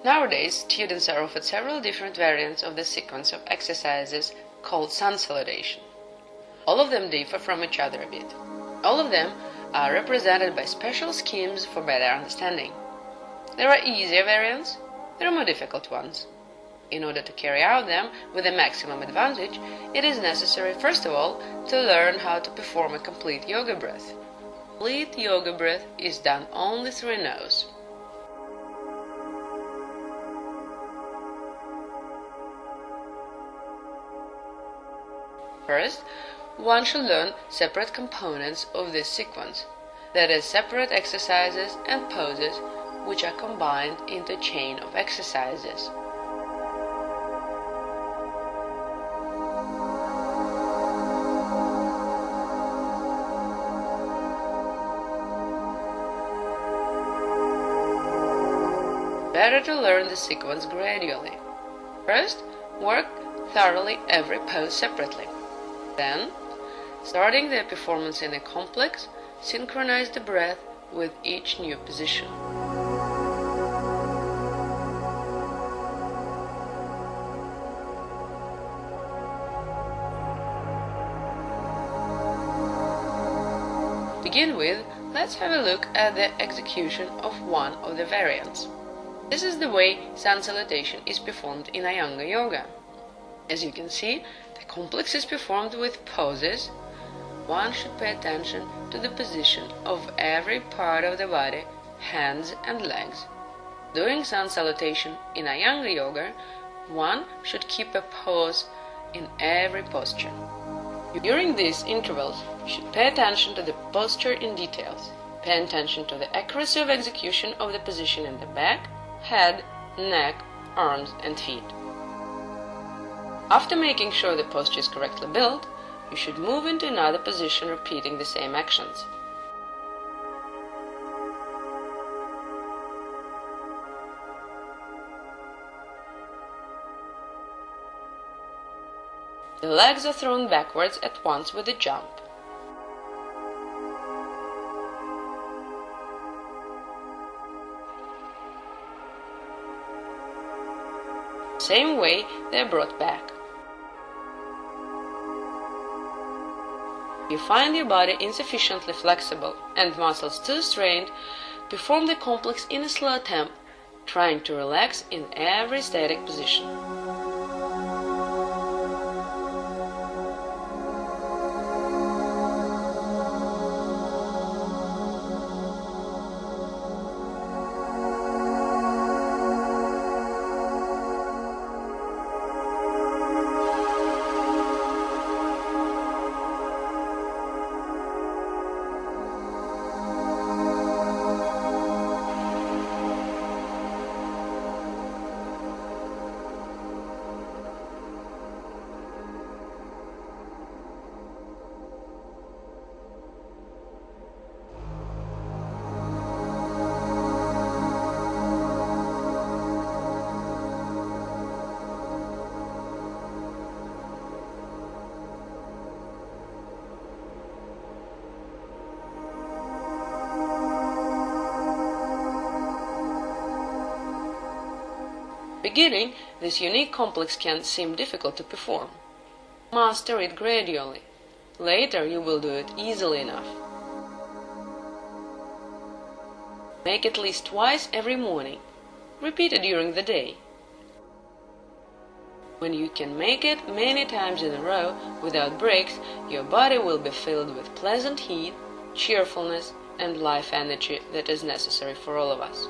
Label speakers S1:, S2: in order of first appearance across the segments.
S1: Nowadays, students are offered several different variants of the sequence of exercises called sun salutation. All of them differ from each other a bit. All of them are represented by special schemes for better understanding. There are easier variants, there are more difficult ones. In order to carry out them with the maximum advantage, it is necessary, first of all, to learn how to perform a complete yoga breath. Complete yoga breath is done only through a nose. First, one should learn separate components of this sequence, that is, separate exercises and poses which are combined into a chain of exercises. Better to learn the sequence gradually. First, work thoroughly every pose separately. Then, starting their performance in a complex, synchronize the breath with each new position. To begin with, let's have a look at the execution of one of the variants. This is the way sun salutation is performed in Iyengar yoga. As you can see, the complex is performed with poses. One should pay attention to the position of every part of the body, hands and legs. During sun salutation in Iyengar yoga, one should keep a pose in every posture. During these intervals, you should pay attention to the posture in details. Pay attention to the accuracy of execution of the position in the back, head, neck, arms and feet. After making sure the posture is correctly built, you should move into another position repeating the same actions. The legs are thrown backwards at once with a jump. Same way they are brought back. If you find your body insufficiently flexible and muscles too strained, perform the complex in a slow tempo, trying to relax in every static position. Beginning, this unique complex can seem difficult to perform. Master it gradually. Later you will do it easily enough. Make at least twice every morning. Repeat it during the day. When you can make it many times in a row without breaks, your body will be filled with pleasant heat, cheerfulness, and life energy that is necessary for all of us.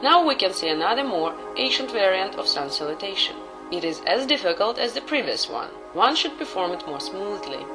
S1: Now we can see another more ancient variant of sun salutation. It is as difficult as the previous one. One should perform it more smoothly.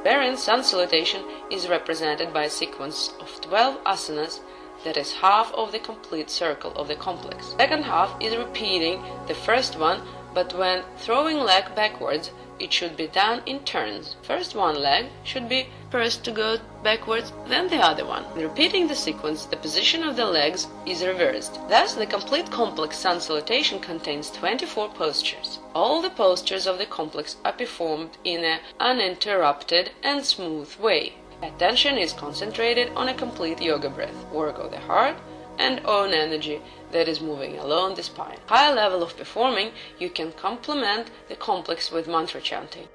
S1: Variant sun salutation is represented by a sequence of 12 asanas that is half of the complete circle of the complex. Second half is repeating the first one But when throwing leg backwards, it should be done in turns. First one leg should be first to go backwards, then the other one. In repeating the sequence, the position of the legs is reversed. Thus, the complete complex sun salutation contains 24 postures. All the postures of the complex are performed in an uninterrupted and smooth way. Attention is concentrated on a complete yoga breath, work of the heart, and own energy that is moving along the spine. High level of performing, you can complement the complex with mantra chanting.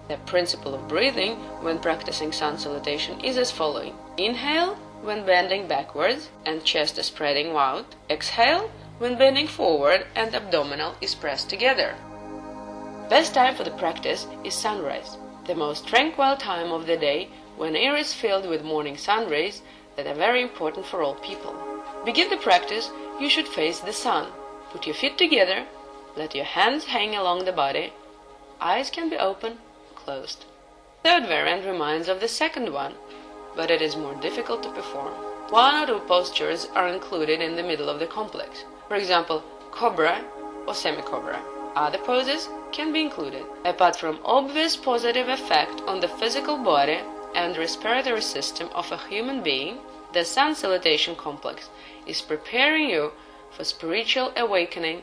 S1: The principle of breathing when practicing sun salutation is as following. Inhale when bending backwards and chest is spreading out. Exhale when bending forward and abdominal is pressed together. Best time for the practice is sunrise, the most tranquil time of the day when air is filled with morning sun rays that are very important for all people. To begin the practice, you should face the sun. Put your feet together, let your hands hang along the body. Eyes can be open, closed. Third variant reminds of the second one, but it is more difficult to perform. One or two postures are included in the middle of the complex. For example, cobra or semi-cobra. Other poses can be included. Apart from obvious positive effect on the physical body and respiratory system of a human being, the sun salutation complex is preparing you for spiritual awakening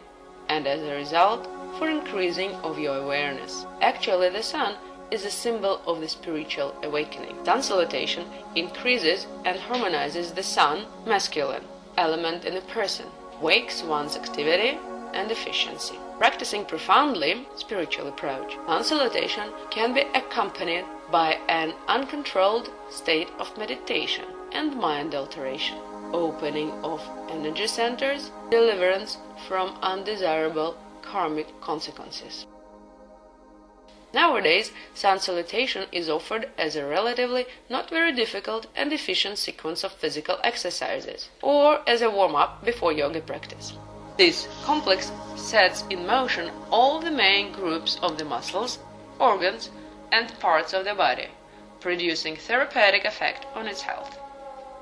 S1: and as a result for increasing of your awareness. Actually, the sun is a symbol of the spiritual awakening. Sun salutation increases and harmonizes the sun, masculine, element in a person, wakes one's activity and efficiency. Practicing profoundly spiritual approach, sun salutation can be accompanied by an uncontrolled state of meditation and mind alteration, opening of energy centers, deliverance from undesirable karmic consequences. Nowadays, sun salutation is offered as a relatively not very difficult and efficient sequence of physical exercises, or as a warm-up before yoga practice. This complex sets in motion all the main groups of the muscles, organs, and parts of the body, producing therapeutic effect on its health.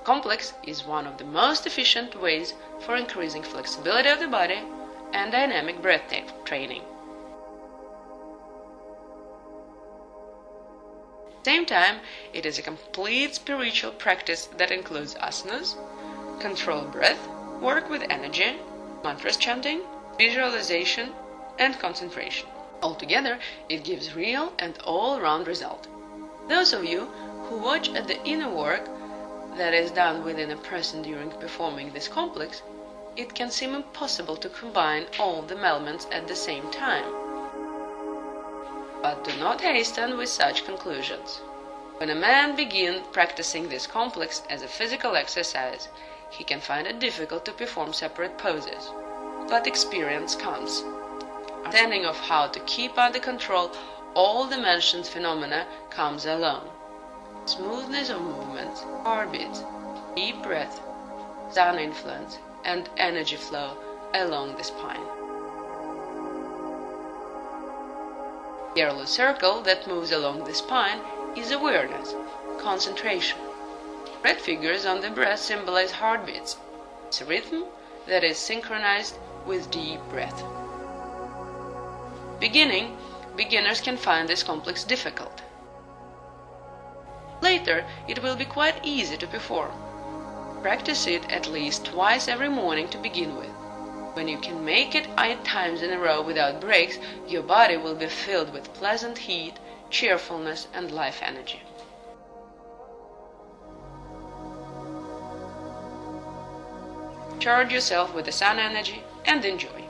S1: Complex is one of the most efficient ways for increasing flexibility of the body and dynamic breath training. At the same time, it is a complete spiritual practice that includes asanas, controlled breath, work with energy, mantras chanting, visualization, and concentration. Altogether, it gives real and all-round result. Those of you who watch at the inner work that is done within a person during performing this complex, it can seem impossible to combine all the elements at the same time. But do not hasten with such conclusions. When a man begins practicing this complex as a physical exercise, he can find it difficult to perform separate poses. But experience comes. Understanding of how to keep under control all the mentioned phenomena comes along. Smoothness of movements, heartbeats, deep breath, sun influence, and energy flow along the spine. The yellow circle that moves along the spine is awareness, concentration. Red figures on the breast symbolize heartbeats. It's a rhythm that is synchronized with deep breath. Beginners can find this complex difficult. Later, it will be quite easy to perform. Practice it at least twice every morning to begin with. When you can make it 8 times in a row without breaks, your body will be filled with pleasant heat, cheerfulness, and life energy. Charge yourself with the sun energy and enjoy.